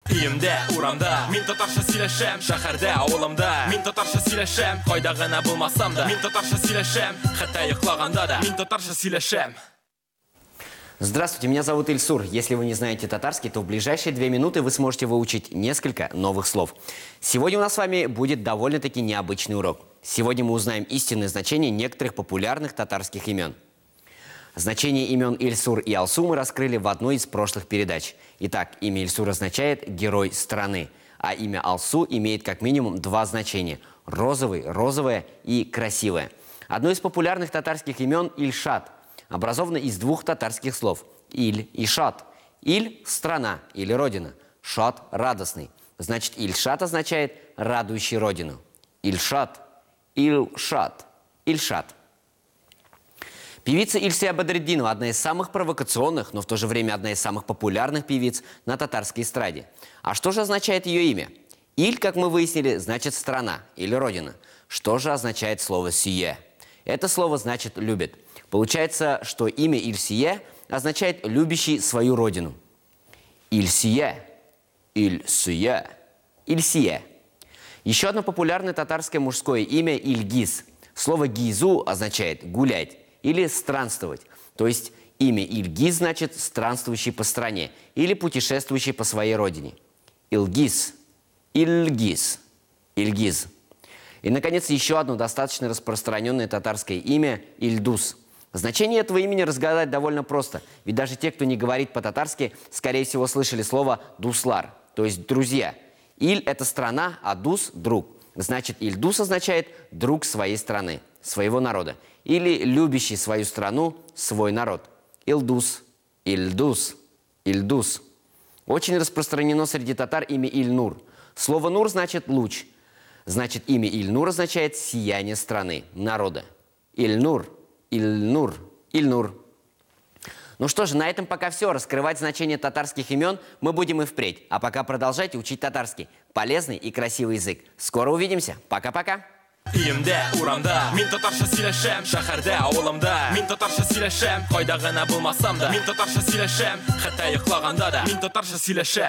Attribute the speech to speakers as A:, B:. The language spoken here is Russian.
A: Үйімде, урамда, мен татарша сөйлешем. Шәһәрдә, ауылымда, мен татарша сөйлешем. Қайда ғана булмасам да, мен татарша сөйлешем. Хәтта йоқлаганда да, мен татарша сөйлешем.
B: Здравствуйте, меня зовут Ильсур. Если вы не знаете татарский, то в ближайшие 2 минуты вы сможете выучить несколько новых слов. Сегодня у нас с вами будет довольно-таки необычный урок. Сегодня мы узнаем истинное значение некоторых популярных татарских имен. Значение имен Ильсур и Алсу мы раскрыли в одной из прошлых передач. Итак, имя Ильсур означает «герой страны», а имя Алсу имеет как минимум 2 значения – розовый, розовое и красивое. Одно из популярных татарских имен – Ильшат. Образовано из 2 татарских слов – «иль» и «шат». «Иль» – страна или родина, «шат» – радостный. Значит, Ильшат означает «радующий родину». Ильшат, Ильшат, Ильшат. Певица Ильсия Бадретдинова – одна из самых провокационных, но в то же время одна из самых популярных певиц на татарской эстраде. А что же означает ее имя? «Иль», как мы выяснили, значит «страна» или «родина». Что же означает слово «сие»? Это слово значит «любит». Получается, что имя Ильсие означает «любящий свою родину». Ильсие, Ильсие, Ильсие. Еще одно популярное татарское мужское имя – Ильгиз. Слово «гизу» означает «гулять» или «странствовать». То есть имя Ильгиз значит «странствующий по стране» или «путешествующий по своей родине». Илгиз, Ильгиз, Ильгиз. И, наконец, еще одно достаточно распространенное татарское имя – Ильдус. Значение этого имени разгадать довольно просто, ведь даже те, кто не говорит по-татарски, скорее всего, слышали слово «дуслар», то есть «друзья». «Иль» – это страна, а «дус» – друг. Значит, Ильдус означает «друг своей страны», своего народа. Или «любящий свою страну, свой народ». Илдус, Ильдус, Ильдус. Очень распространено среди татар имя Ильнур. Слово «нур» значит «луч». Значит, имя Ильнур означает «сияние страны, народа». Ильнур, Ильнур, Ильнур. Ну что же, на этом пока все. Раскрывать значение татарских имен мы будем и впредь. А пока продолжайте учить татарский. Полезный и красивый язык. Скоро увидимся. Пока-пока.
A: Үйімде, урамда, мен татарша сөйлешем. Шәһәрдә, ауылымда, мен татарша сөйлешем. Қайда ғана булмасам да, мен татарша сөйлешем. Хәтта йоқлаганда да, мен татарша сөйлешем.